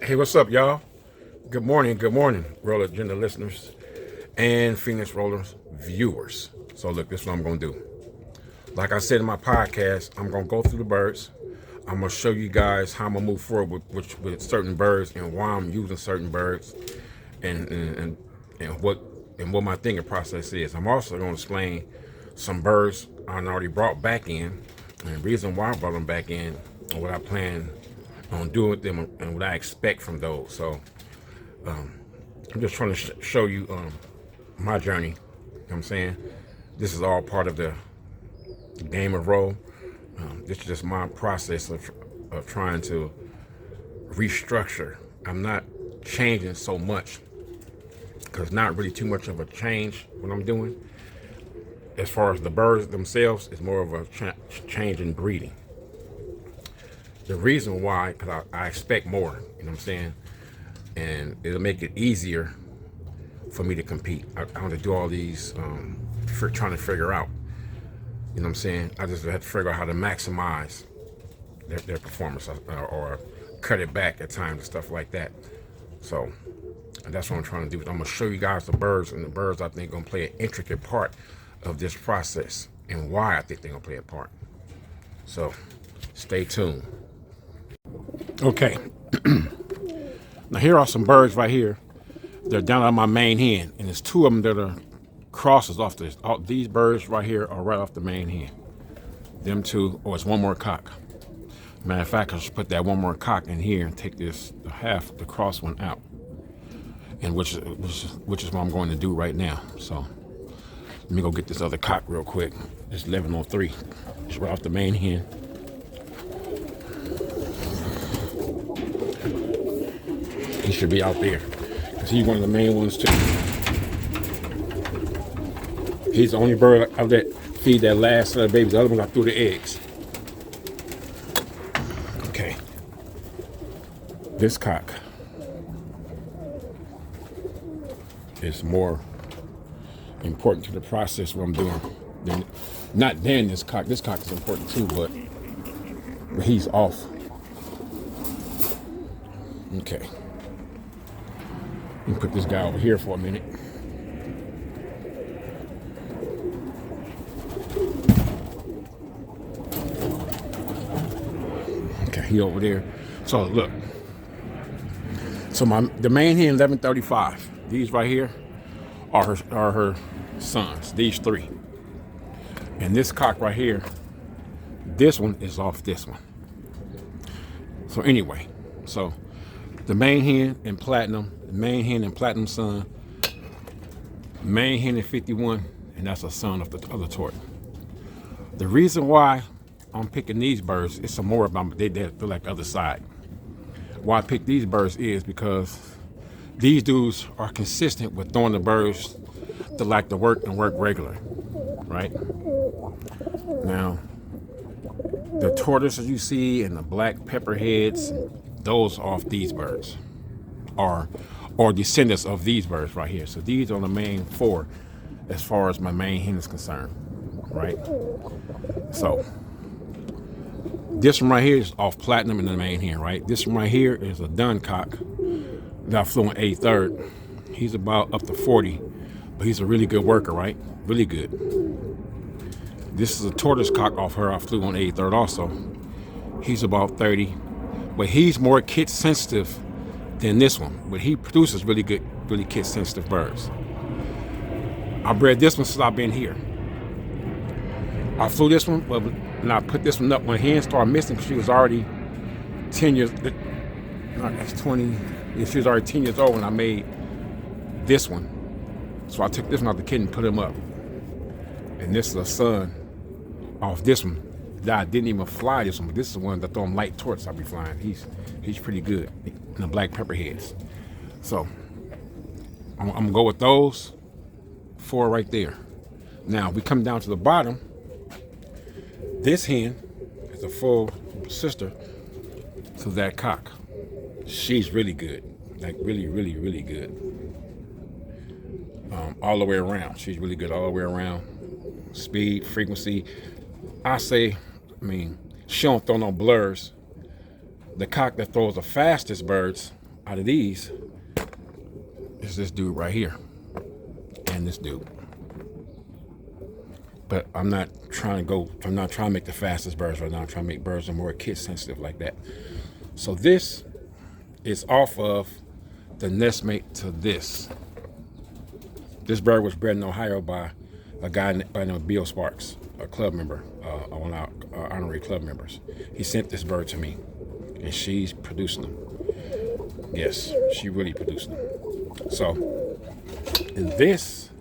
Hey, what's up, y'all? Good morning, Roller Agenda listeners and Phoenix Rollers viewers. So look, this is what I'm gonna do. Like I said in my podcast, I'm gonna go through the birds. I'm gonna show you guys how I'm gonna move forward with certain birds and why I'm using certain birds and what my thinking process is. I'm also gonna explain some birds I already brought back in and the reason why I brought them back in and what I plan on doing with them and what I expect from those. So I'm just trying to show you my journey. You know what I'm saying? This is all part of the game of roll. This is just my process of trying to restructure. I'm not changing so much because not really too much of a change what I'm doing. As far as the birds themselves, it's more of a change in breeding. The reason why, because I expect more, you know what I'm saying? And it'll make it easier for me to compete. I don't have to do all these trying to figure out, you know what I'm saying? I just have to figure out how to maximize their performance or cut it back at times and stuff like that. So and that's what I'm trying to do. I'm gonna show you guys the birds, and the birds I think gonna play an intricate part of this process and why I think they're gonna play a part. So stay tuned. Okay. Now here are some birds right here. They're down on my main hen, and there's two of them that are crosses off this. These birds right here are right off the main hen. Them two, or it's one more cock. Matter of fact, I should put that one more cock in here and take this half the cross one out, and which is what I'm going to do right now. So let me go get this other cock real quick. It's 11:03. It's right off the main hen. He should be out there because he's one of the main ones too. He's the only bird I let feed that last set of babies. The other ones I threw the eggs. Okay. This cock is more important to the process what I'm doing than this cock. This cock is important too, but he's off. Okay. Let me put this guy over here for a minute. Okay, he over there. So look. So the main hen 1135. These right here are her sons. These three. And this cock right here, this one is off this one. So anyway, so the main hen and platinum, the main hen and platinum son, main hen and 51, and that's a son of the other tort. The reason why I'm picking these birds, it's some more about they're like the other side. Why I pick these birds is because these dudes are consistent with throwing the birds that like to work and work regular, right? Now, the tortoises you see and the black pepperheads, those are off these birds, or descendants of these birds right here. So these are the main four as far as my main hen is concerned, right? So this one right here is off platinum in the main hen, right? This one right here is a dun cock that I flew on A3rd. He's about up to 40, but he's a really good worker, right? Really good. This is a tortoise cock off her I flew on A3rd also. He's about 30. But he's more kid sensitive than this one. But he produces really good, really kid sensitive birds. I bred this one since I've been here. I flew this one, but and I put this one up when hens started missing because she was already 10 years, that's 20, she was already 10 years old when I made this one. So I took this one out the kid and put him up. And this is a son off this one. I didn't even fly this one, but this is one that throw him light torts I'll be flying. He's pretty good in the black pepperheads. So I'm gonna go with those four right there. Now we come down to the bottom. This hen is a full sister to that cock. She's really good, like really, really, really good. All the way around, she's really good all the way around. Speed, frequency. I mean, she don't throw no blurs. The cock that throws the fastest birds out of these is this dude right here and this dude. But I'm not trying to make the fastest birds right now. I'm trying to make birds that are more kid sensitive like that. So this is off of the nestmate to this. This bird was bred in Ohio by a guy by the name of Bill Sparks, a club member, one of our honorary club members. He sent this bird to me, and she's producing them. Yes, she really producing them. So, and this,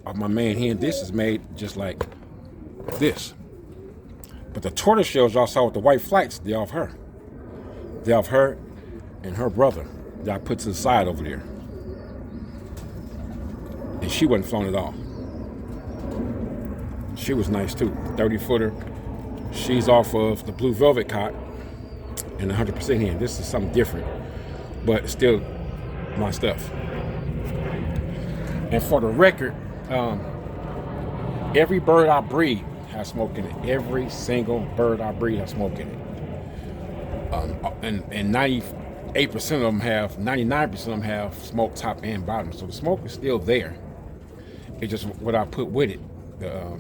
of my main hen, this is made just like this. But the tortoise shells y'all saw with the white flights, they're off her. They're off her and her brother that I put to the side over there. And she wasn't flown at all. She was nice too, 30-footer. She's off of the blue velvet cock and 100% hen. This is something different, but still my stuff. And for the record, every bird I breed has smoke in it. Every single bird I breed has smoke in it. And 98% of them have, 99% of them have smoke top and bottom. So the smoke is still there. It's just what I put with it.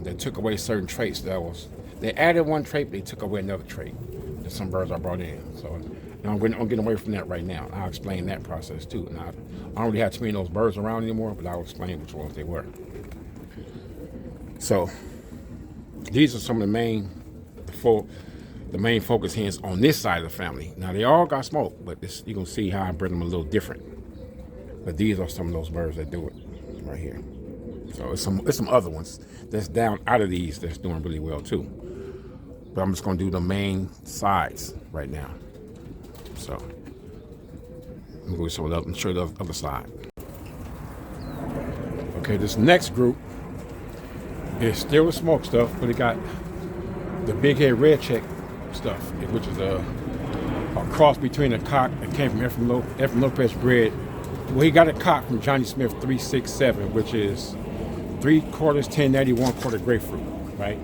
They took away certain traits they added one trait, but they took away another trait that some birds I brought in. So now I'm getting away from that right now. I'll explain that process too. And I don't really have too many of those birds around anymore, but I'll explain which ones they were. So these are some of the main focus hens on this side of the family. Now they all got smoke, but you're gonna see how I bred them a little different. But these are some of those birds that do it right here. So it's some other ones that's down out of these that's doing really well too. But I'm just gonna do the main sides right now. So I'm going to show you the other side. Okay, this next group is still the smoke stuff, but it got the big head red check stuff, which is a cross between a cock that came from Ephraim Lopez bred. Well, he got a cock from Johnny Smith 367, which is 3/4 1080, 1/4 grapefruit, right?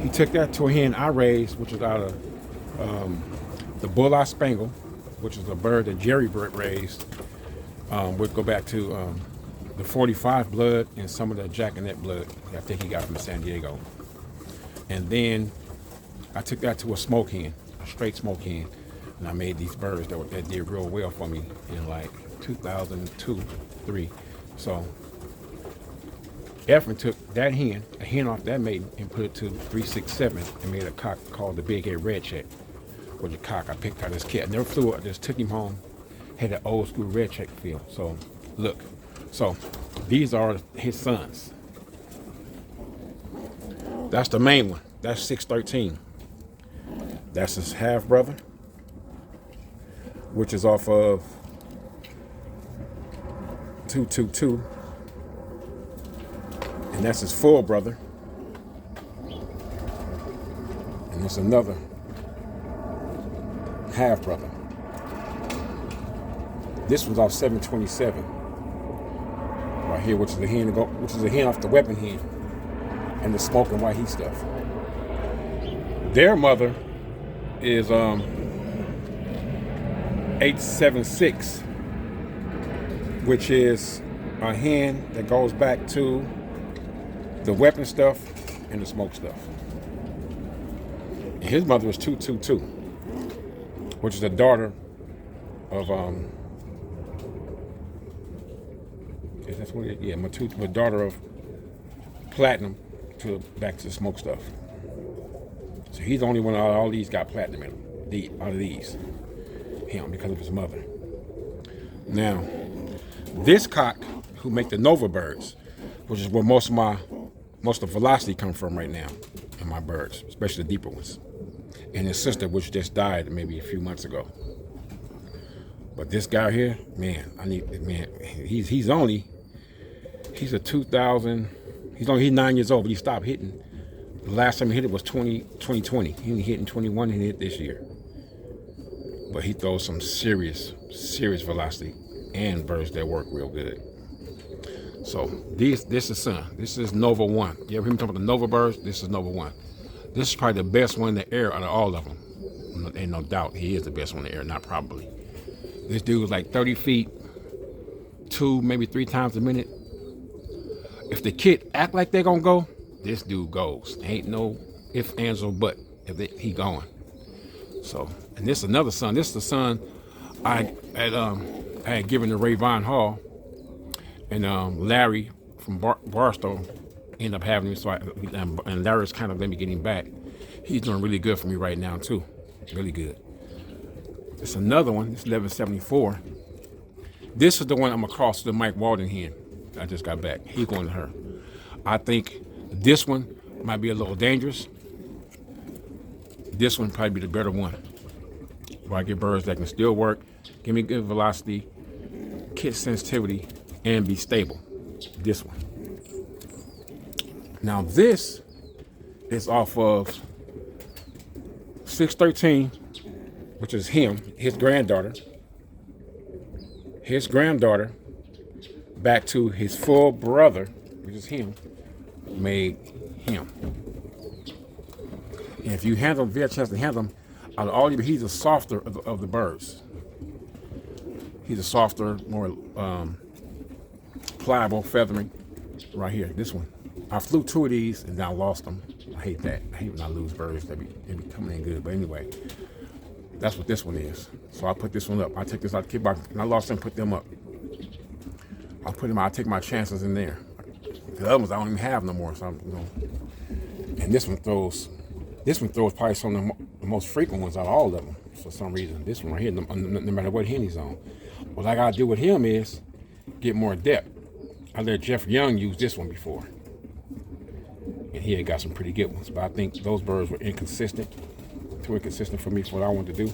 He took that to a hen I raised, which was out of the Bull-Eye Spangle, which is a bird that Jerry raised. Would go back to the 45 blood and some of the Jackanet blood I think he got from San Diego. And then I took that to a smoke hen, a straight smoke hen, and I made these birds that did real well for me in like 2002, 2003. So Ephraim took that hen, a hen off that maiden, and put it to 367 and made a cock called the Big Head Red Check. With the cock I picked out this kid. I never flew it, I just took him home. Had that old school red check feel. So look, so these are his sons. That's the main one. That's 613. That's his half brother, which is off of 222. And that's his full brother. And there's another half brother. This was off 727 right here, which is a hen off the weapon hen and the smoke and white heat stuff. Their mother is 876, which is a hen that goes back to the weapon stuff and the smoke stuff. And his mother is 222, which is the daughter of that's what it, yeah, my daughter of platinum back to the smoke stuff. So he's the only one out of all these got platinum in him. Out of these, him, because of his mother. Now, this cock who make the Nova birds, which is where most of the velocity come from right now in my birds, especially the deeper ones. And his sister, which just died maybe a few months ago. But this guy here, he's a 2000, he's 9 years old, but he stopped hitting. The last time he hit it was 2020. He only hit in 21 and he hit this year. But he throws some serious velocity and birds that work real good. So this is son. This is Nova 1. You ever hear me talk about the Nova birds? This is Nova 1. This is probably the best one in the air out of all of them. Ain't no doubt he is the best one in the air, not probably. This dude was like 30 feet, 2, maybe 3 times a minute. If the kid act like they're gonna go, this dude goes. Ain't no ifs, ands, or but. He going. So, and this is another son. This is the son I had given to Rayvon Hall, and Larry from Barstow ended up having him. So and Larry's kind of let me get him back. He's doing really good for me right now too, really good. It's another one. It's 1174. This is the one I'm across the Mike Walden hen. I just got back. He's going to her. I think this one might be a little dangerous. This one probably be the better one. Where I get birds that can still work, give me good velocity, kit sensitivity, and be stable. This one. Now this is off of 613, which is him, his granddaughter, back to his full brother, which is him, made him. And if you handle him, if you have a chance to handle him, out of all, he's the softer of the birds. He's a softer, more pliable feathering. Right here, this one. I flew 2 of these and then I lost them. I hate that. I hate when I lose birds. They be coming in good. But anyway, that's what this one is. So I put this one up. I take this out of the kit box and I lost them, put them up. I'll put them out. I take my chances in there. The other ones I don't even have no more. So and this one throws probably some of the most frequent ones out of all of them for some reason. This one right here, no matter what hen he's on. What I gotta do with him is get more depth. I let Jeff Young use this one before, and he had got some pretty good ones. But I think those birds were inconsistent, too inconsistent for me for what I wanted to do.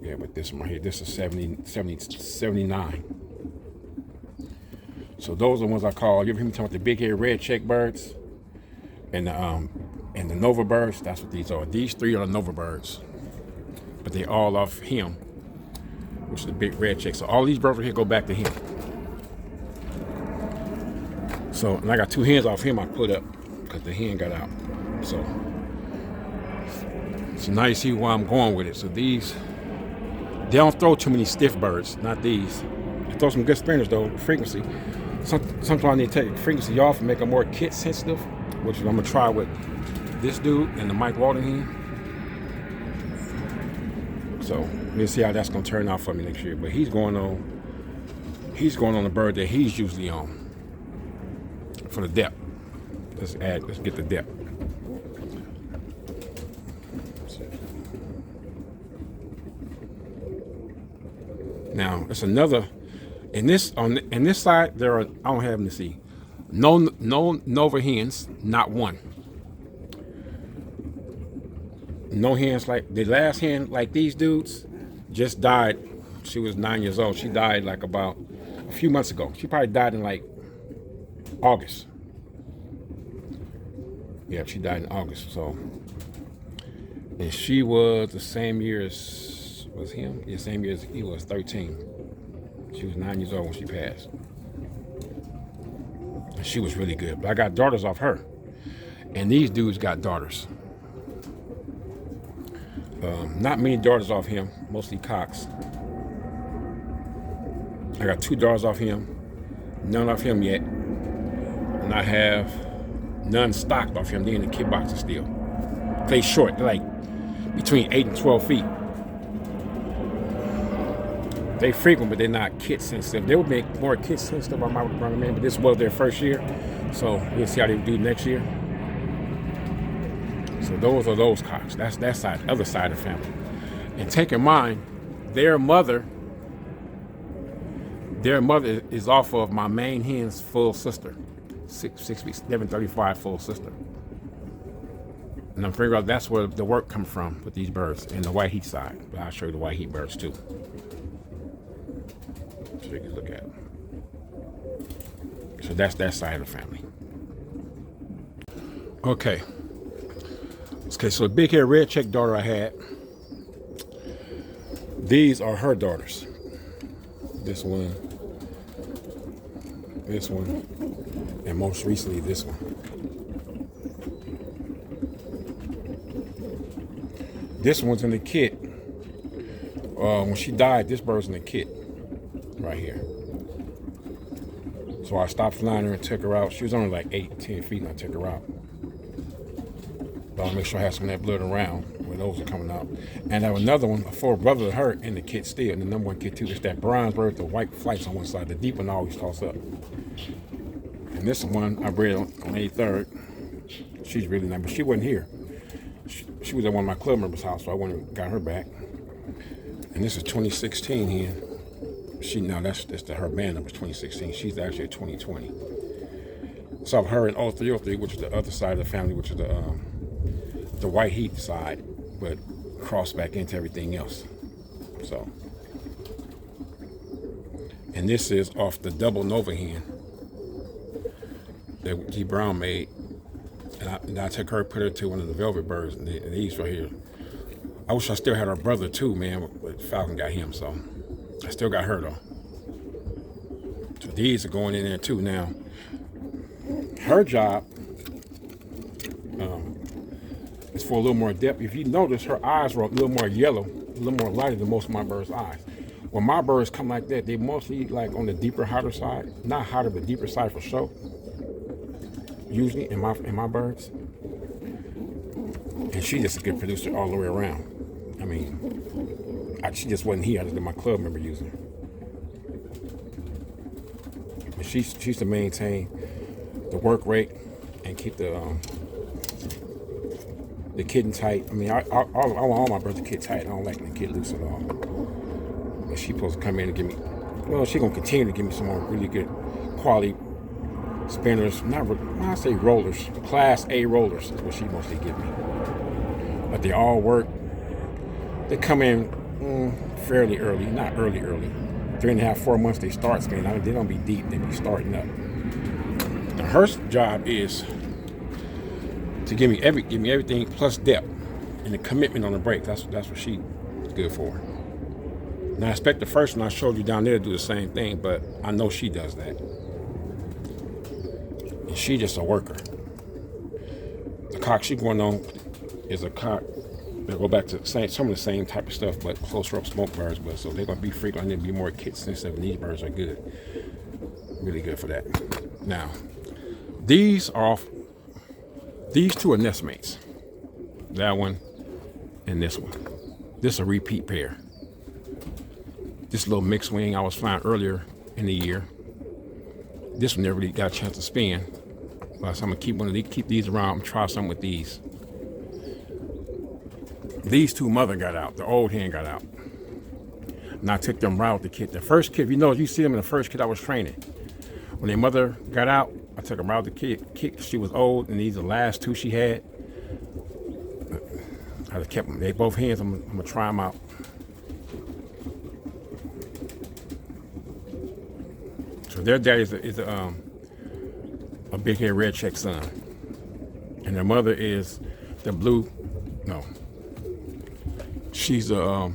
Yeah, but this one right here, this is 79. So those are the ones I call. You ever hear me talking about the big head red check birds? And the Nova birds, that's what these are. These 3 are the Nova birds, but they all off him, which is the big red check. So all these birds right here go back to him. So, and I got 2 hens off him I put up because the hen got out. So now you see why I'm going with it. So these, they don't throw too many stiff birds, not these. They throw some good spinners though, frequency. Sometimes they take frequency off and make them more kit sensitive, which I'm gonna try with this dude and the Mike Walden hen. So we'll see how that's gonna turn out for me next year. But he's going on the bird that he's usually on for the depth. Let's get the depth. Now it's another. In this side there are, I don't have them to see. No Nova hens, not one. No hens like the last hen, like these dudes, just died. She was 9 years old. She died like about a few months ago. She probably died in like August. Yeah, she died in August. So, and she was the same year as was him. Yeah, same year as he was, 13. She was 9 years old when she passed. And she was really good. But I got daughters off her, and these dudes got daughters. Not many daughters off him, mostly cocks. I got 2 daughters off him, none off him yet. And I have none stocked off him. They're in the kit boxes still. They short, they're like between 8 and 12 feet. They frequent, but they're not kit sensitive. They would make more kit sensitive, I might recommend, but this was their first year. So we'll see how they do next year. So those are those cocks. That's that side, other side of the family. And take in mind, their mother is off of my main hen's full sister, 6 weeks, 1135 full sister. And I'm figuring out that's where the work comes from with these birds and the white heat side. But I'll show you the white heat birds too. So you can look at them. So that's that side of the family. Okay. Okay, so the big hair red check daughter I had, these are her daughters. This one, and most recently this one. This one's in the kit When she died, this bird's in the kit right here. So I stopped flying her and took her out. She was only like 8-10 feet, and I took her out. But I'll make sure I have some of that blood around where those are coming out. And I have another one, a full brother of her in the kit still. And the number one kit too is that bronze bird with the white flights on one side. The deep one I always toss up. And this one I bred on May 3rd. She's really nice, but she wasn't here. She was at one of my club members' house, so I went and got her back. And this is 2016 here. That's her band number, 2016. She's actually a 2020. So her in 0303, which is the other side of the family, which is the white heat side, but crossed back into everything else. So, and this is off the double Nova hen that G Brown made. And I took her, put her to one of the velvet birds, and these right here. I wish I still had her brother too, man, but Falcon got him, so I still got her though. So these are going in there too. Now, her job is for a little more depth. If you notice, her eyes were a little more yellow, a little more lighter than most of my birds' eyes. When my birds come like that, they mostly like on the deeper, hotter side. Not hotter, but deeper side for sure. Usually in my birds. And she's just a good producer all the way around. I mean, she just wasn't here. I just did my club member using her. But she's to maintain the work rate and keep the kitten tight. I mean, I want all my birds to kid tight. I don't like them to kid loose at all. But she's supposed to come in and give me, well, she's going to continue to give me some more really good quality spinners. When I say rollers, class A rollers is what she mostly give me. But they all work. They come in fairly early, not early. 3.5, 4 months they start spinning. They don't be deep, they be starting up. Now her job is to give me everything plus depth and the commitment on the break. That's what she's good for. Now I expect the first one I showed you down there to do the same thing, but I know she does that. And she's just a worker. The cock she's going on is a cock that go back to some of the same type of stuff, but closer up smoke birds. But so they're going to be frequent and be more kit sensitive, and these birds are good. Really good for that. Now, these two are nest mates. That one and this one. This is a repeat pair. This little mixed wing I was flying earlier in the year. This one never really got a chance to spin. So I'm gonna keep these around and try some with these. These two mother got out. The old hen got out. And I took them around with the kit. The first kit, you see them in the first kit I was training. When their mother got out, I took them around with the kit. She was old, and these are the last two she had. I just kept them. They both hens. I'm gonna try them out. So their daddy is a big-head red check son, and their mother is the blue. No, she's a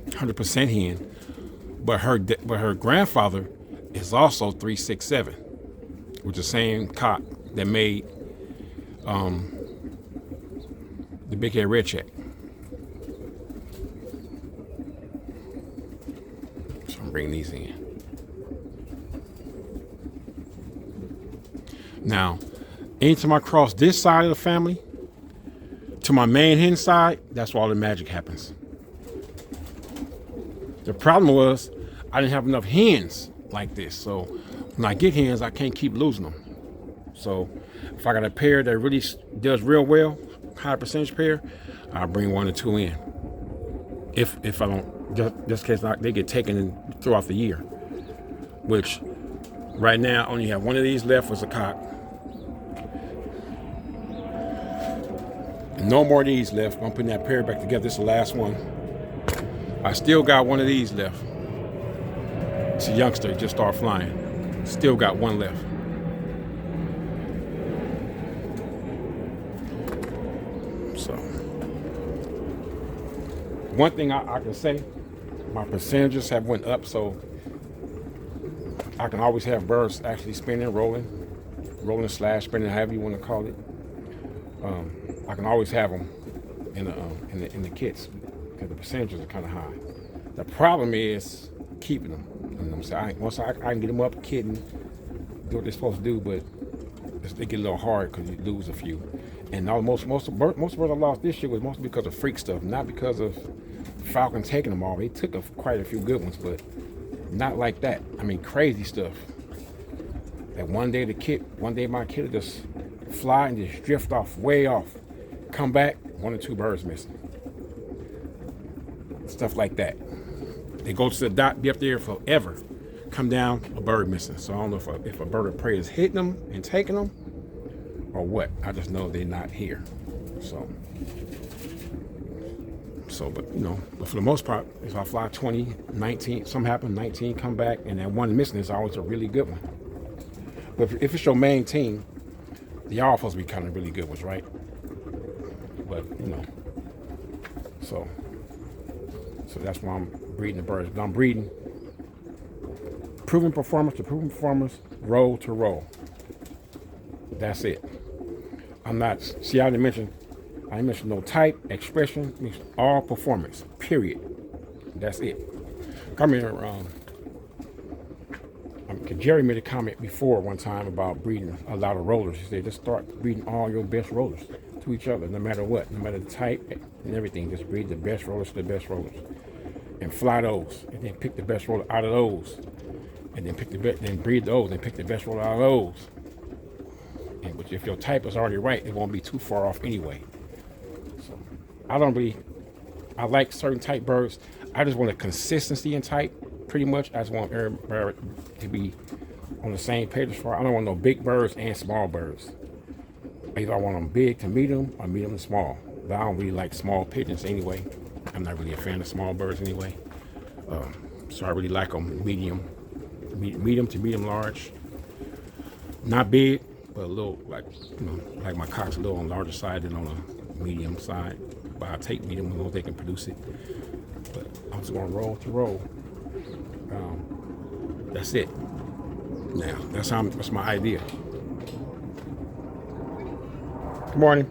100% hen, but her grandfather is also 367, which is the same cock that made the big-head red check. So I'm bringing these in. Now, anytime I cross this side of the family to my main hen side, that's where all the magic happens. The problem was I didn't have enough hens like this. So when I get hens, I can't keep losing them. So if I got a pair that really does real well, high percentage pair, I'll bring 1 or 2 in. If I don't, just in case they get taken throughout the year. Which right now I only have one of these left as a cock. No more of these left. I'm putting that pair back together. This is the last one. I still got one of these left. It's a youngster, just started flying. Still got one left. So, one thing I can say, my percentages have went up, so I can always have birds actually spinning, rolling slash spinning, however you want to call it. I can always have them in the kits because the percentages are kind of high. The problem is keeping them. You know what I'm saying? Once I can get them up, kidding, do what they're supposed to do, but they get a little hard because you lose a few. And most of the birds I lost this year was mostly because of freak stuff, not because of Falcon taking them all. They took quite a few good ones, but not like that. I mean, crazy stuff. That one day my kid would just fly and just drift off, way off. Come back, 1 or 2 birds missing. Stuff like that. They go to the dot, be up there forever. Come down, a bird missing. So I don't know if a bird of prey is hitting them and taking them or what. I just know they're not here. But for the most part, if I fly 20, 19, something happen, 19, come back, and that one missing is always a really good one. But if it's your main team, they are supposed to be kind of really good ones, right? But, so that's why I'm breeding the birds. But I'm breeding proven performance to proven performance, roll to roll. That's it. I didn't mention no type, expression, all performance, period. That's it. Come here, Jerry made a comment before one time about breeding a lot of rollers. He said, just start breeding all your best rollers to each other, no matter what, no matter the type and everything. Just breed the best rollers to the best rollers, and fly those, and then pick the best roller out of those, and then breed those, and pick the best roller out of those. And which, if your type is already right, it won't be too far off anyway. So I like certain type birds. I just want a consistency in type. Pretty much, I just want everybody to be on the same page as far. I don't want no big birds and small birds. Either I want them big to medium or medium to small. But I don't really like small pigeons anyway. I'm not really a fan of small birds anyway. So I really like them medium to medium large. Not big, but a little like my cock's a little on the larger side than on the medium side. But I take medium as long as they can produce it. But I'm just going roll to roll. That's it. Now, that's my idea. Good morning.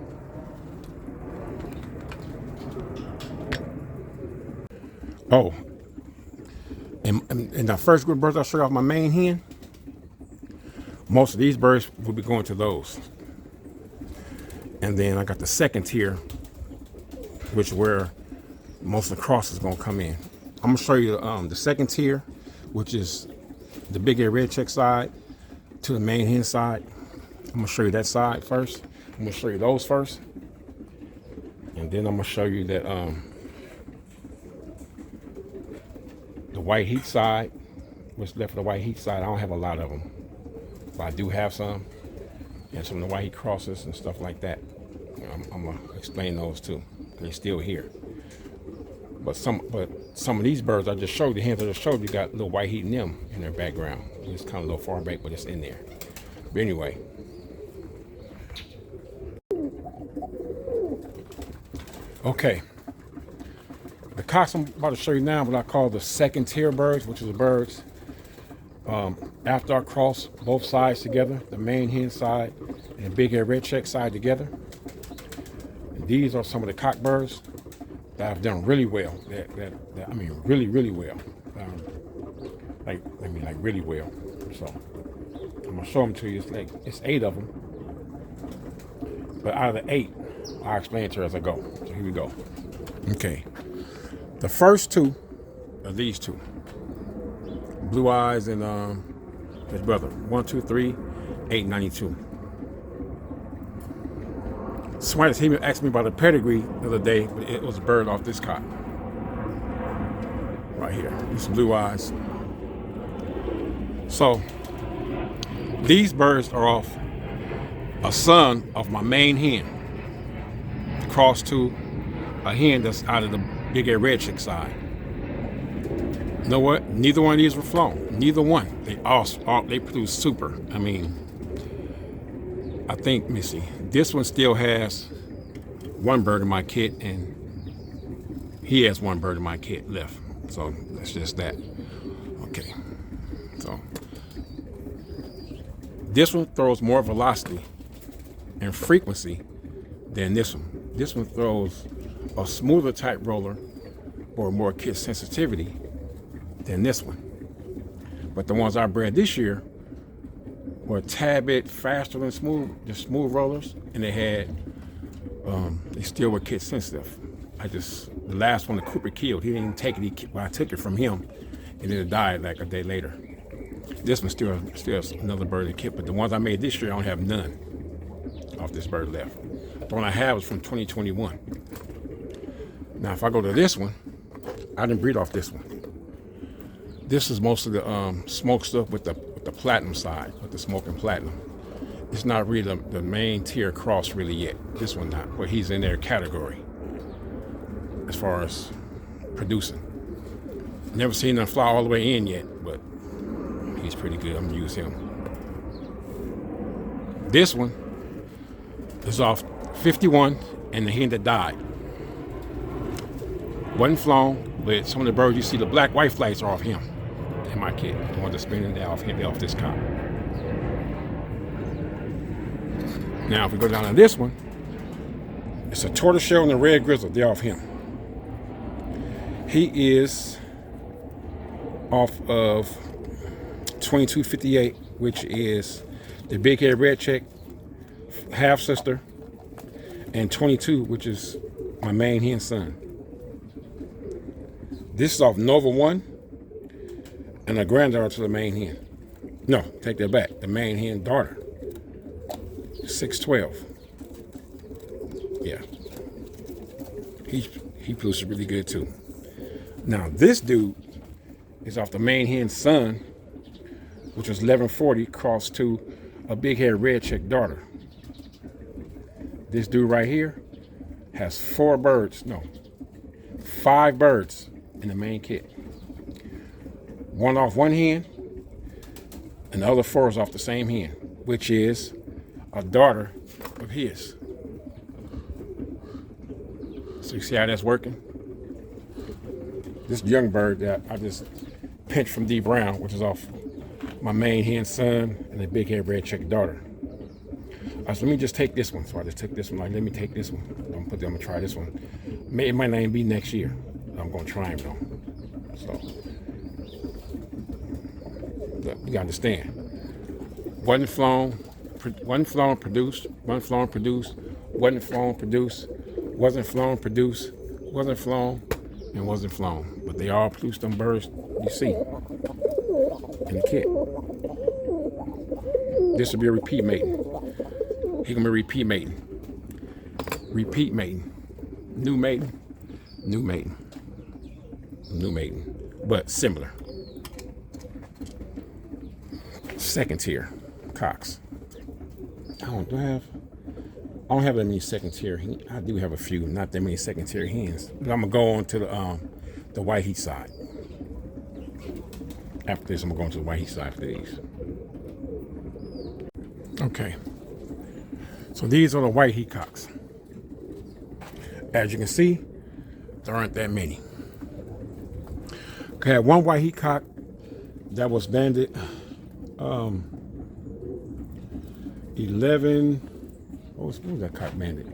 Oh, and the first group of birds I showed off my main hen, most of these birds will be going to those. And then I got the second tier, which is where most of the cross is going to come in. I'm going to show you the second tier, which is the big ear red check side to the main hen side. I'm going to show you that side first. I'm going to show you those first. And then I'm going to show you that the white heat side, what's left of the white heat side. I don't have a lot of them, but I do have some. And some of the white heat crosses and stuff like that. I'm going to explain those too. They're still here. But some of these birds I just showed, the hens I just showed you, got little white heat in them in their background. It's kind of a little far back, but it's in there. But anyway. Okay. The cocks I'm about to show you now, what I call the second tier birds, which is the birds after I cross both sides together, the main hen side and the big head red check side together. And these are some of the cock birds that have done really well. That I mean, really, really well. Like really well. So I'm gonna show them to you. It's 8 of them, but out of the 8, I'll explain to you as I go. So here we go. Okay, the first 2 are these 2, Blue Eyes and his brother. 1, 2, 3, 892. Somebody asked me about a pedigree the other day, but it was a bird off this cock. Right here. These Blue Eyes. So, these birds are off a son of my main hen. Crossed to a hen that's out of the big air red chick side. You know what? Neither one of these were flown. Neither one. They produce super. I mean, I think, let me see. This one still has 1 bird in my kit, and he has 1 bird in my kit left. So that's just that. Okay. So this one throws more velocity and frequency than this one. This one throws a smoother type roller, or more kid sensitivity than this one. But the ones I bred this year were a tad bit faster than the smooth rollers, and they still were kid sensitive. The last one the Cooper killed, he didn't even take it. I took it from him, and it died like a day later. This one's still another bird that kid, but the ones I made this year, I don't have none off this bird left. The one I have is from 2021. Now, if I go to this one, I didn't breed off this one. This is most of the smoke stuff with the platinum side, with the smoking platinum. It's not really the main tier cross really yet. This one not, but he's in their category as far as producing. Never seen him fly all the way in yet, but he's pretty good. I'm gonna use him. This one is off 51 and the hen that died. Wasn't flown, but some of the birds you see, the black white flights are off him. And my kid, the ones that's spinning, they're off him, they're off this cock. Now, if we go down to this one, it's a tortoiseshell and a red grizzle. They're off him. He is off of 2258, which is the big head red check half sister, and 22, which is my main hen son. This is off Nova 1 and a granddaughter to the main hen. No, take that back. The main hen daughter. 612. Yeah. He produces really good too. Now this dude is off the main hen son, which was 1140 crossed to a big head red check daughter. This dude right here has 5 birds in the main kit. One off one hen, and the other 4 is off the same hen, which is a daughter of his. So you see how that's working? This young bird that I just pinched from D Brown, which is off my main hen son and the big head red check daughter. So let me just take this one. So I just took this one. Like, let me take this one. I'm gonna try this one. It might not even be next year. I'm gonna try him though. So look, you gotta understand. Wasn't flown, produced. Wasn't flown, produced. Wasn't flown, produced. Wasn't flown, produced. Wasn't flown, and wasn't flown. But they all produced them birds you see in the kit. This will be a repeat mating. He gonna be repeat mating. Repeat mating. New mating. New mating. New mating. But similar. Second tier cocks. I don't have that many second tier. I do have a few, not that many second tier hens. But I'm gonna go on to the white heat side. After this, I'm gonna go on to the white heat side for these. Okay. So these are the white heat cocks. As you can see, there aren't that many. Okay, I had one white heat cock that was banded 11. What was that cock banded?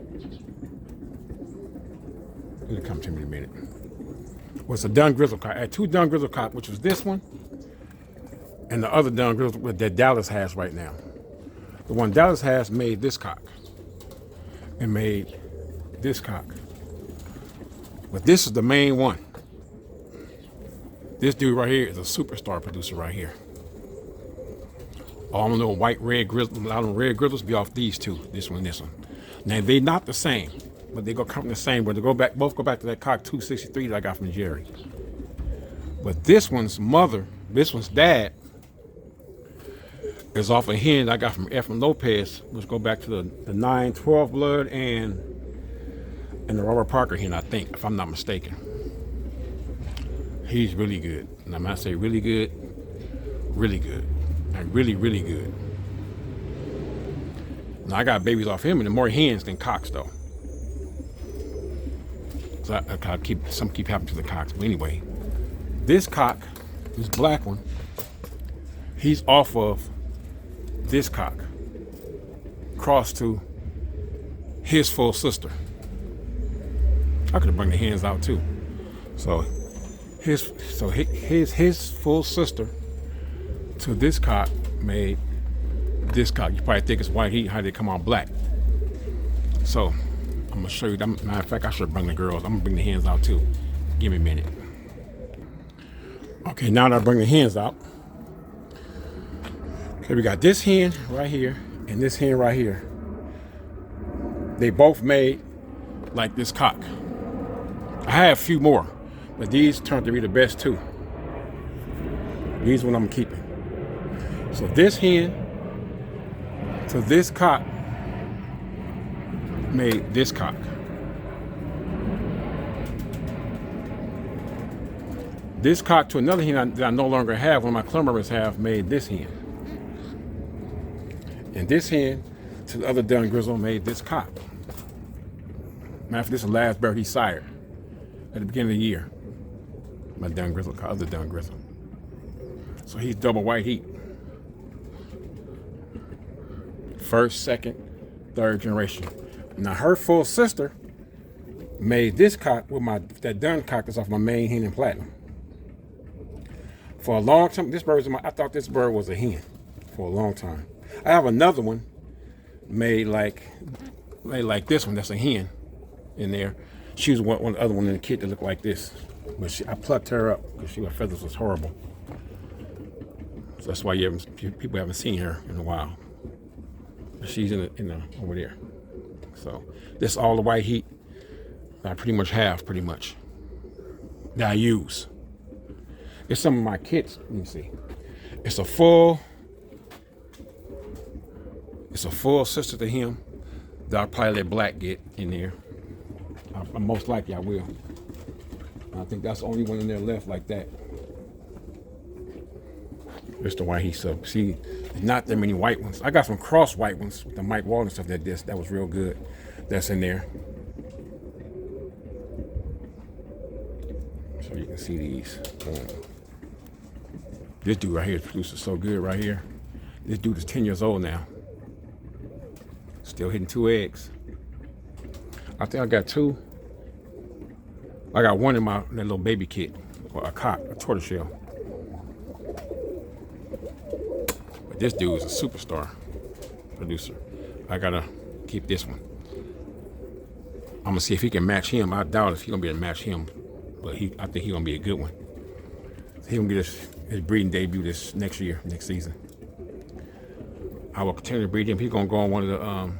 It'll come to me in a minute. Was a dun grizzle cock. I had 2 dun grizzle cock, which was this one and the other dun grizzle that Dallas has right now. The one Dallas has made this cock and made this cock. But this is the main one. This dude right here is a superstar producer right here. All them little white red grizzles, a lot of them red grizzles be off these 2, this one and this one. Now they not the same, but they go come the same, but they both go back to that cock 263 that I got from Jerry. But this one's mother, this one's dad, is off a hen I got from Ephraim Lopez, which go back to the 912 blood and the Robert Parker hen, I think, if I'm not mistaken. He's really good. And I'm not saying really good, really good. Like really, really good. Now I got babies off him and more hens than cocks though. So I keep happening to the cocks. But anyway, this cock, this black one, he's off of this cock, crossed to his full sister. I could have brought the hens out too. So his full sister to this cock made this cock. You probably think it's white heat, how they come out black. So I'm gonna show you. Matter of fact, I should bring the girls. I'm gonna bring the hens out too. Give me a minute. Okay, now that I bring the hens out. Okay, we got this hen right here and this hen right here. They both made like this cock. I have a few more, but these turned to be the best too. These one I'm keeping. So this hen to this cock made this cock. This cock to another hen that I no longer have, one of my clumbers have, made this hen. And this hen to the other dun grizzle made this cock. Matter of fact, this is the last bird he sired at the beginning of the year. My dun grizzle, other dun grizzle. So he's double white heat. First, second, third generation. Now her full sister made this cock with that dun cock that's off my main hen in platinum. For a long time, I thought this bird was a hen for a long time. I have another one made like this one. That's a hen in there. She was one the other one in the kit that looked like this, but I plucked her up because her feathers was horrible. So that's why people haven't seen her in a while. But she's in the over there. So this is all the white heat that I pretty much have, that I use. It's some of my kits. Let me see. It's a full sister to him that I'll probably let Black get in there. Most likely I will. I think that's the only one in there left like that. It's the white heat sub. See, not that many white ones. I got some cross white ones with the Mike Walden stuff that was real good. That's in there. So you can see these. This dude right here produces so good right here. This dude is 10 years old now. Still hitting 2 eggs. I think I got 2. I got one in that little baby kit, or a cock, a tortoiseshell. But this dude is a superstar producer. I gotta keep this one. I'm gonna see if he can match him. I doubt if he's gonna be able to match him, but I think he's gonna be a good one. He's gonna get his breeding debut this next season. I will continue to breed him. He's gonna go on one of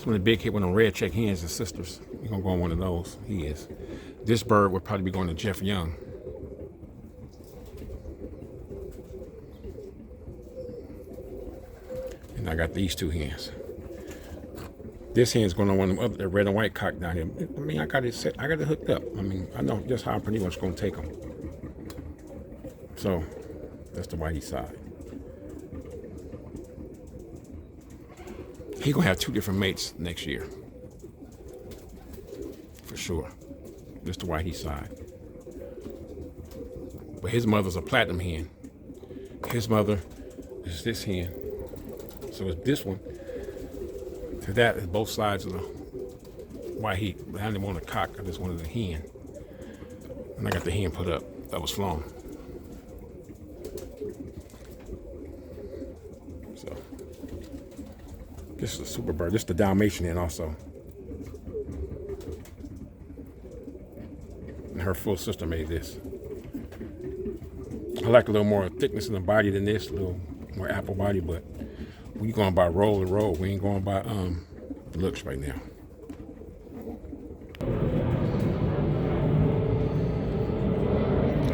the big hit, one of the red check hens and sisters. He's gonna go on one of those. He is. This bird would probably be going to Jeff Young. And I got these 2 hens. This hen's going on one of them other red and white cock down here. I mean, I got it set. I got it hooked up. I mean, I know just how I'm pretty much going to take them. So that's the whitey side. He's going to have 2 different mates next year. For sure. This the whitey side. But his mother's a platinum hen. His mother is this hen. So it's this one. To that is both sides of the white heat. But I didn't want a cock, I just wanted a hen. And I got the hen put up. That was flown. So this is a super bird. This is the Dalmatian hen also. And her full sister made this. I like a little more thickness in the body than this, a little more apple body, but we going by roll and roll. We ain't going by looks right now.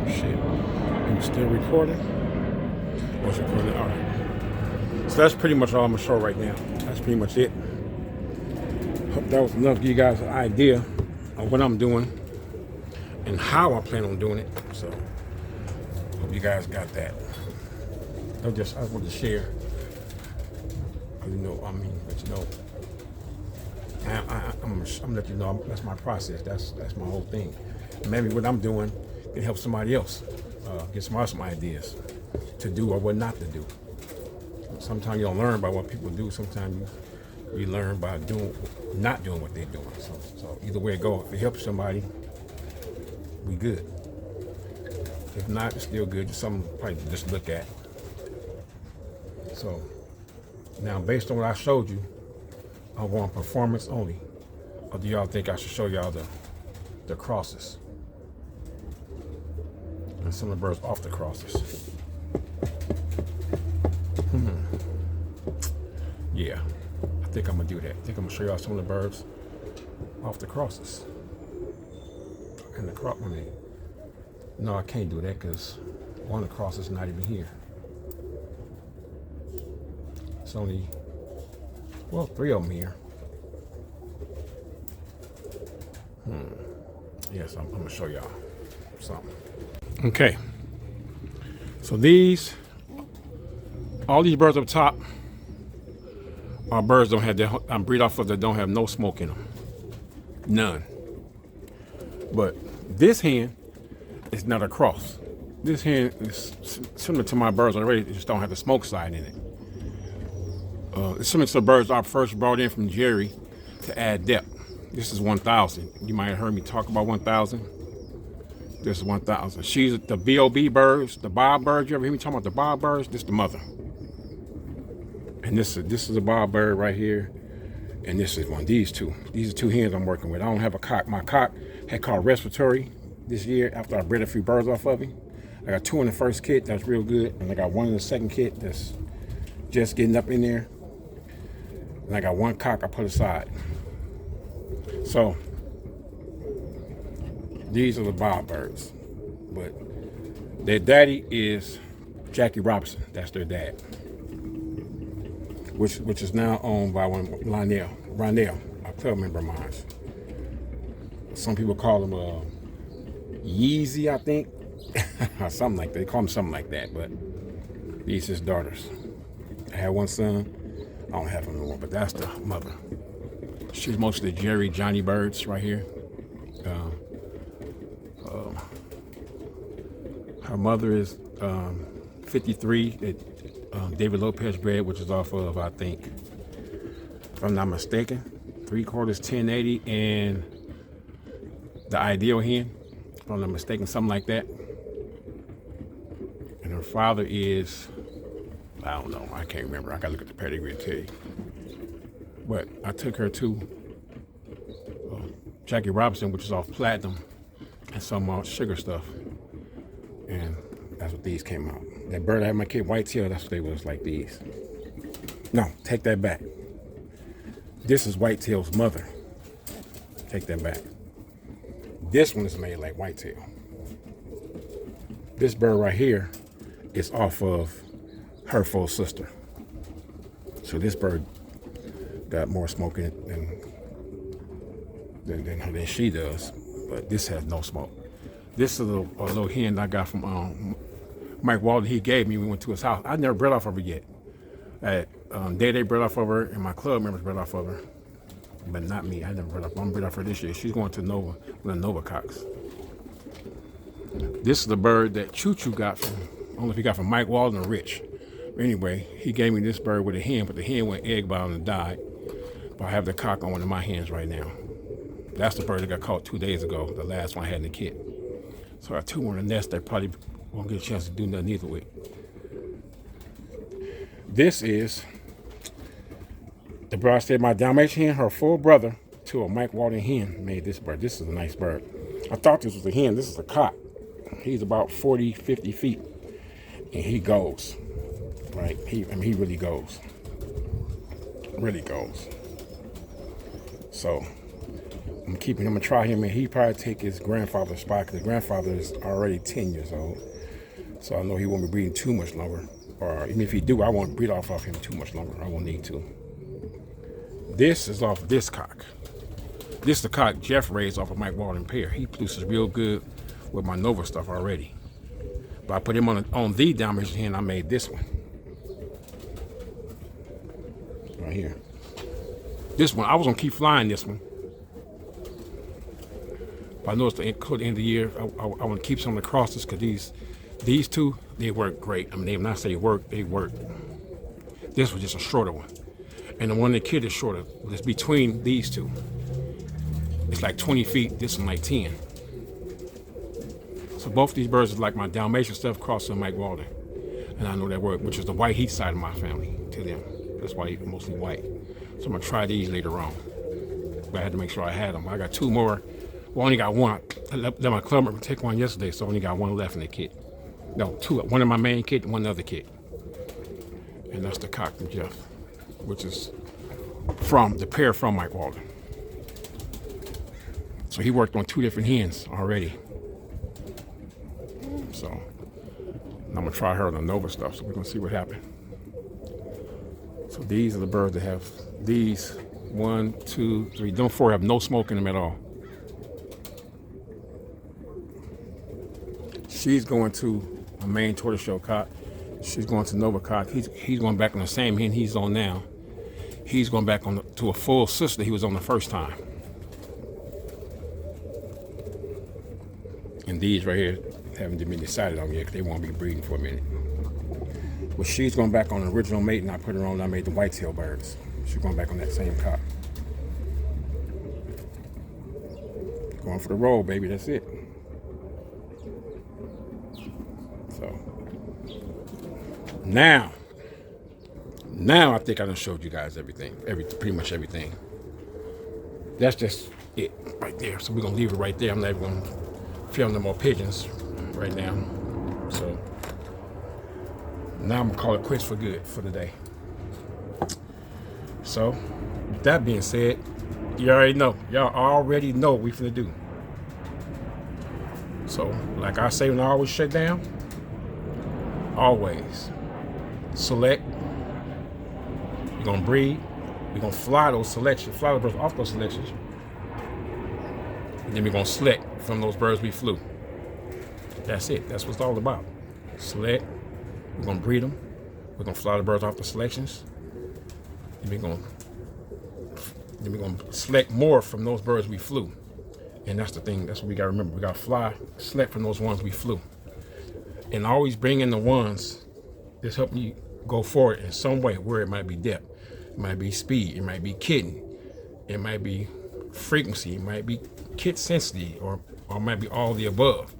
Shit. I'm still recording? Was recording? All right. So that's pretty much all I'm gonna show right now. That's pretty much it. Hope that was enough to give you guys an idea of what I'm doing and how I plan on doing it. So hope you guys got that. I wanted to share. I'm gonna let you know that's my process. That's my whole thing. Maybe what I'm doing can help somebody else get some ideas to do or what not to do. Sometimes you don't learn by what people do. Sometimes you learn by not doing what they're doing. So either way it go, if it helps somebody, we good. If not, it's still good. Just something probably to just look at. So now, based on what I showed you, I'm going performance only. Or do y'all think I should show y'all the crosses? And some of the birds off the crosses. Yeah, I think I'm gonna do that. I think I'm gonna show y'all some of the birds off the crosses. And the crop, no, I can't do that because one of the crosses is not even here. It's only, well, 3 of them here. Yes, I'm gonna show y'all something. Okay, so all these birds up top are birds don't have I'm breed off of that don't have no smoke in them, none. But this hen is not a cross. This hen is similar to my birds already. They just don't have the smoke side in it. It's similar to the birds I first brought in from Jerry to add depth. This is 1,000. You might have heard me talk about 1,000. This is 1,000. She's the BOB birds, the bob birds. You ever hear me talking about the bob birds? This is the mother. And this is a bob bird right here. And this is one. These are 2 hens I'm working with. I don't have a cock. My cock had caught Restructuring this year after I bred a few birds off of him. I got 2 in the first kit. That's real good. And I got 1 in the second kit that's just getting up in there. And I got 1 cock I put aside. So these are the bob birds. But their daddy is Jackie Robinson. That's their dad. Which is now owned by Ronell, a club member of mine. Some people call him Yeezy, I think, or something like that. They call him something like that. But these his daughters. I had 1 son. I don't have him no more, but that's the mother. She's mostly Jerry Johnny birds right here. Her mother is 53. David Lopez bred, which is off of, I think, if I'm not mistaken, 3/4 1080 and the ideal hen, if I'm not mistaken, something like that. And her father is, I don't know, I can't remember. I gotta look at the pedigree and tell you. But I took her to Jackie Robinson, which is off platinum and some sugar stuff, and that's what these came out. That bird I had my kid whitetail, that's what they was, like these. No, take that back. This is whitetail's mother. Take that back. This one is made like whitetail. This bird right here is off of her full sister. So this bird got more smoke in it than she does, but this has no smoke. This is a little hen I got from Mike Walden. He gave me. We went to his house. I never bred off of her yet. Day bred off of her, and my club members bred off of her, but not me. I never bred off. I'm bred off her this year. She's going to Nova, with the Nova cocks. This is the bird that Choo Choo got from, I don't know if he got from Mike Walden or Rich. Anyway, he gave me this bird with a hen, but the hen went egg bound and died. But I have the cock on one of my hens right now. That's the bird that got caught 2 days ago, the last one I had in the kit. So I have 2 more in the nest that probably won't get a chance to do nothing either with. This is the bird I said my Dalmatian hen, her full brother to a Mike Walden hen made this bird. This is a nice bird. I thought this was a hen. This is a cock. He's about 40, 50 feet. And he goes. Right? He really goes. Really goes. So I'm keeping him and try him, and he probably take his grandfather's spot because his grandfather is already 10 years old. So I know he won't be breeding too much longer. Or even if he do, I won't breed off of him too much longer. I won't need to. This is off this cock. This is the cock Jeff raised off of Mike Walden pair. He produces real good with my Nova stuff already. But I put him on the Dalmatian hen. I made this one. Right here. This one, I was gonna keep flying this one. But I noticed at the end of the year, I want to keep some of the crosses because these 2, they work great. I mean, when I say work, they work. This was just a shorter one. And the one the kid is shorter. It's between these 2. It's like 20 feet, this one like 10. So both of these birds is like my Dalmatian stuff crossed some Mike Walden. And I know that word, which is the white heat side of my family to them. That's why they're mostly white. So I'm gonna try these later on. But I had to make sure I had them. I got 2 more. Well, I only got 1. I let my club member take one yesterday, so I only got 1 left in the kit. No, 2. 1 in my main kit and 1 other kit. And that's the cock from Jeff, which is from the pair from Mike Walden. So he worked on 2 different hens already. So I'm gonna try her on the Nova stuff. So we're gonna see what happens. So these are the birds that have these 1, 2, 3. Them 4 have no smoke in them at all. She's going to a main tortoiseshell cock. She's going to Nova cock. He's going back on the same hen he's on now. He's going back on to a full sister he was on the first time. And these right here haven't been decided on yet because they won't be breeding for a minute. But she's going back on the original mate, and I put her on. I made the whitetail birds. She's going back on that same cock. Going for the roll, baby. That's it. So now I think I done showed you guys everything, pretty much everything. That's just it right there. So we're gonna leave it right there. I'm not even gonna film no more pigeons right now. So now I'm gonna call it quits for good for the day. So with that being said, you already know. Y'all already know what we finna do. So like I say when I always shut down, always select. We're gonna breed. We're gonna fly those selections, fly the birds off those selections. And then we're gonna select from those birds we flew. That's it. That's what it's all about. Select. We're gonna breed them. We're gonna fly the birds off the selections. And we're gonna select more from those birds we flew. And that's the thing. That's what we gotta remember. We gotta fly, select from those ones we flew. And always bring in the ones that's helping you go forward in some way, where it might be depth, it might be speed, it might be kitten, it might be frequency, it might be kit sensitive, or it might be all the above.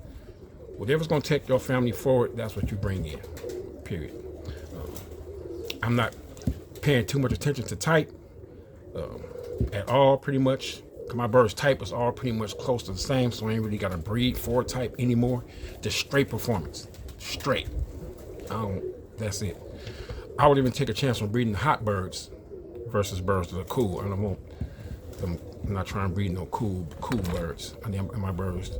Whatever's gonna take your family forward, that's what you bring in, period. I'm not paying too much attention to type at all, pretty much. My bird's type is all pretty much close to the same, so I ain't really got to breed for type anymore. Just straight performance, straight. That's it. I would even take a chance on breeding hot birds versus birds that are cool. I'm not trying to breed no cool birds. I need my birds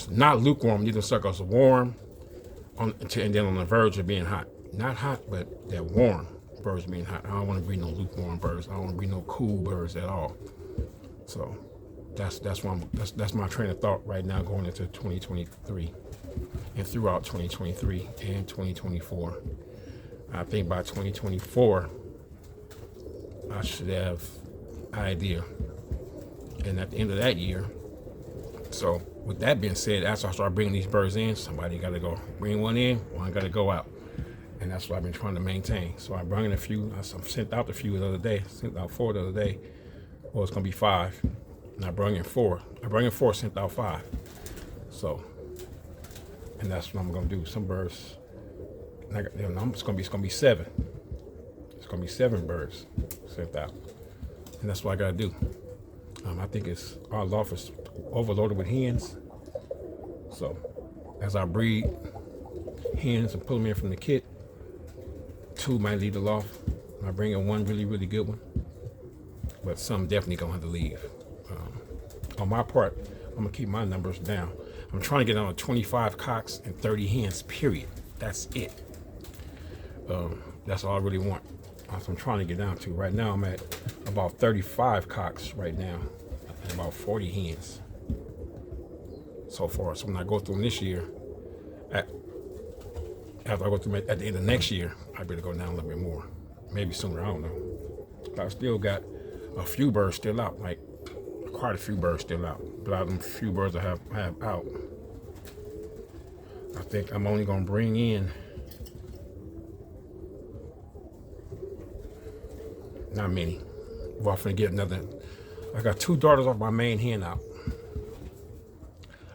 not lukewarm. Need them suckers warm, and then on the verge of being hot. Not hot, but that warm birds being hot. I don't want to breed no lukewarm birds. I don't want to breed no cool birds at all. So that's my train of thought right now going into 2023 and throughout 2023 and 2024. I think by 2024 I should have an idea. And at the end of that year, so with that being said, after I start bringing these birds in, somebody got to go bring one in, one got to go out. And that's what I've been trying to maintain. So I brought in a few. I sent out a few the other day. Sent out 4 the other day. Well, it's gonna be 5, and I brought in 4. I brought in 4, sent out 5. So, and that's what I'm gonna do. Some birds, it's gonna be 7. It's gonna be 7 birds sent out, and that's what I gotta do. I think it's our loft is overloaded with hens. So, as I breed hens and pull them in from the kit, 2 might leave the loft. I bring in 1 really, really good one. But some definitely gonna have to leave. On my part, I'm gonna keep my numbers down. I'm trying to get down to 25 cocks and 30 hens, period. That's it. That's all I really want. That's what I'm trying to get down to. Right now, I'm at about 35 cocks right now and about 40 hens so far. So when I go through this year, after I go through at the end of next year, I better go down a little bit more. Maybe sooner, I don't know. But I still got a few birds still out, like quite a few birds still out. But out of them few birds I have out, I think I'm only gonna bring in not many. Well, I'm gonna get another. I got 2 daughters off my main hen out.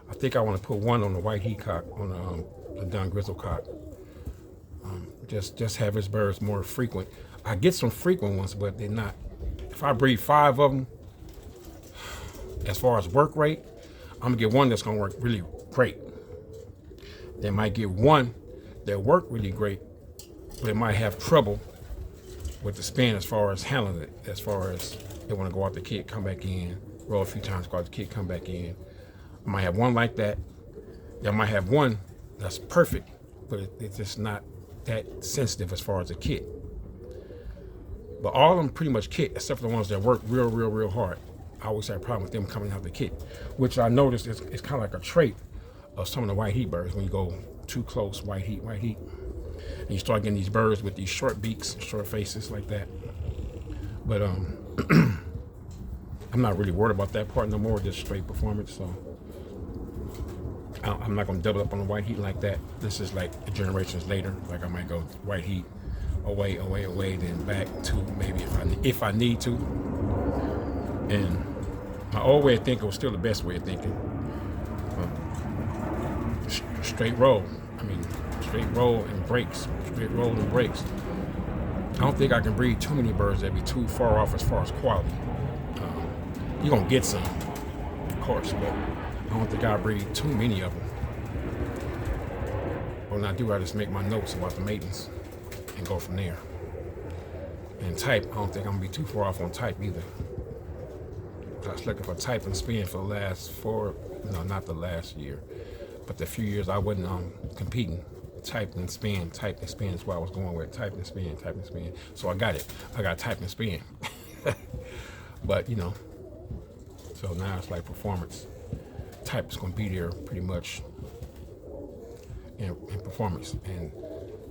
I think I want to put one on the white heat cock, on the dun grizzle cock. Just have his birds more frequent. I get some frequent ones, but they're not. If I breed 5 of them, as far as work rate, I'm gonna get one that's gonna work really great. They might get one that work really great, but it might have trouble with the spin as far as handling it, as far as they want to go out the kit, come back in, roll a few times, go out the kit, come back in. I might have one like that. I might have one that's perfect, but it's just not that sensitive as far as the kit. But all of them pretty much kit, except for the ones that work real hard. I always have a problem with them coming out the kit, which I noticed is kind of like a trait of some of the white heat birds when you go too close, white heat. And you start getting these birds with these short beaks, short faces like that. But I'm not really worried about that part no more, just straight performance. So I'm not gonna double up on the white heat like that. This is like generations later. Like I might go white heat, away, then back to maybe if I need to. And my old way of thinking was still the best way of thinking. Straight roll. Straight roll and breaks. Straight roll and breaks. I don't think I can breed too many birds that be too far off as far as quality. You're gonna get some, of course, but I don't think I breed too many of them. When I do, I just make my notes about the matings and go from there. And type, I don't think I'm gonna be too far off on type either. I was looking for type and spin for the last not the last year, but the few years I wasn't competing. Type and spin is what I was going with. Type and spin. So I got it. I got type and spin. But so now it's like performance. Type is going to be there pretty much in performance, and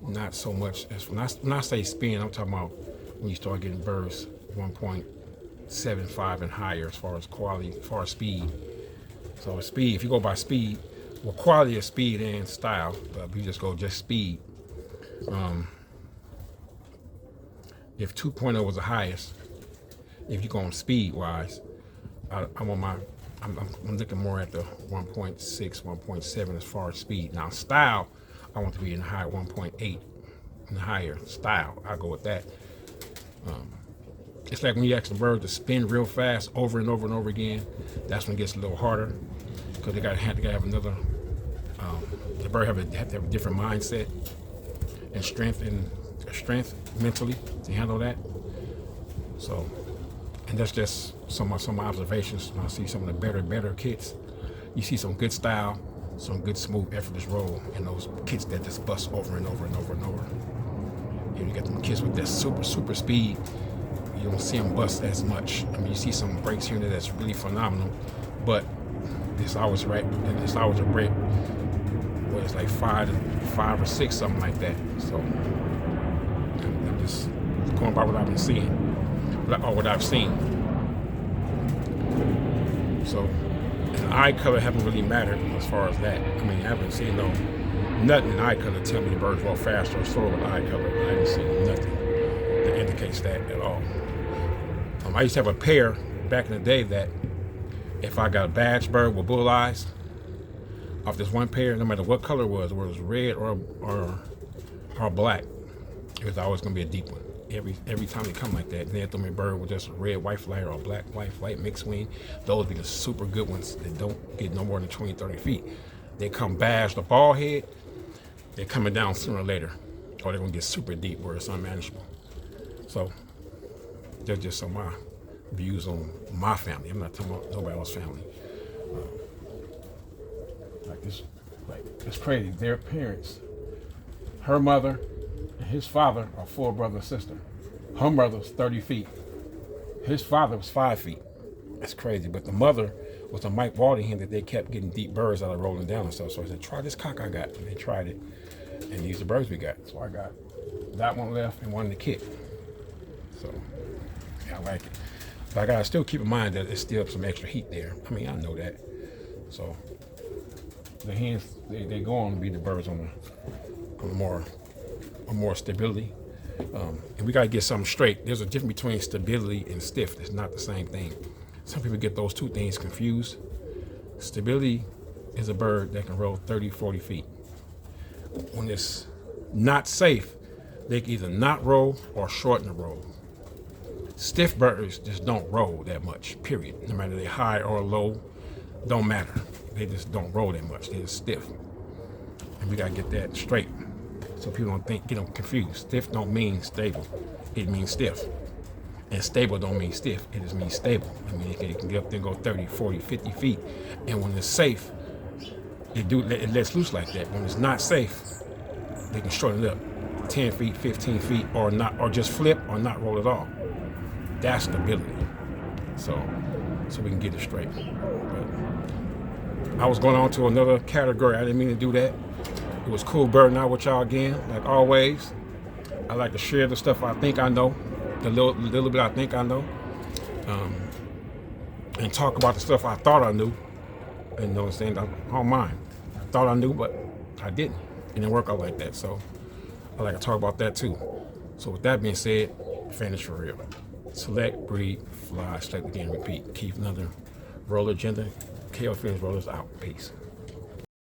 not so much as when I say spin, I'm talking about when you start getting birds 1.75 and higher as far as quality, as far as speed. So speed, if you go by speed, well, quality is speed and style, but if you just go speed, if 2.0 was the highest, if you go on speed wise, I'm looking more at the 1.6, 1.7 as far as speed. Now style, I want to be in the high 1.8 and higher style. I'll go with that. It's like when you ask the bird to spin real fast over and over again, that's when it gets a little harder, because they gotta have another. The bird have to have a different mindset and strength mentally to handle that. So, and that's just some of my observations. When I see some of the better kits, you see some good style, some good smooth effortless roll, and those kits that just bust over and over. You get them kits with that super speed. You don't see them bust as much. You see some breaks here and there that's really phenomenal, but it's always right, and it's always a break. Well, it's like five or six, something like that. So I'm just going by what I've been seeing, or what I've seen. So, and eye color haven't really mattered as far as that. I haven't seen nothing in eye color tell me the birds walk faster or slower with eye color. I haven't seen nothing that indicates that at all. I used to have a pair back in the day that if I got a badge bird with bull eyes off this one pair, no matter what color it was, whether it was red or black, it was always gonna be a deep one. Every time they come like that, they throw me a bird with just a red white flight or a black white flight mixed wing. Those be the super good ones that don't get no more than 20, 30 feet. They come badged the ball head, they're coming down sooner or later, or they're gonna get super deep where it's unmanageable. So that's just some of my views on my family. I'm not talking about nobody else's family. It's crazy. Their parents, her mother and his father are full brother and sister. Her mother was 30 feet. His father was 5 feet. That's crazy. But the mother was a Mike Walden hen that they kept getting deep birds out of rolling down and stuff. So I said, try this cock I got. And they tried it. And these are the birds we got. So I got that one left and one in the kit. So yeah, I like it. But I gotta still keep in mind that there's still some extra heat there. I know that. So the hens, they go on to be the birds on more stability. And we gotta get something straight. There's a difference between stability and stiff. It's not the same thing. Some people get those two things confused. Stability is a bird that can roll 30, 40 feet. When it's not safe, they can either not roll or shorten the roll. Stiff birds just don't roll that much, period. No matter they're high or low, don't matter. They just don't roll that much. They're stiff. And we gotta get that straight so people don't get them confused. Stiff don't mean stable. It means stiff. And stable don't mean stiff. It just means stable. I mean, it can get up there and go 30, 40, 50 feet. And when it's safe, it lets loose like that. When it's not safe, they can shorten it up 10 feet, 15 feet, or not, or just flip or not roll at all. That's stability. So we can get it straight. But I was going on to another category. I didn't mean to do that. It was cool birding out with y'all again, like always. I like to share the stuff I think I know, the little bit I think I know, and talk about the stuff I thought I knew. And you know what I'm saying? I don't mind. I thought I knew, but I didn't. It didn't work out like that. So I like to talk about that too. So with that being said, finish for real. Select, breed, fly, select again, repeat. Keep another roller agenda. KO Finish Rollers out. Peace.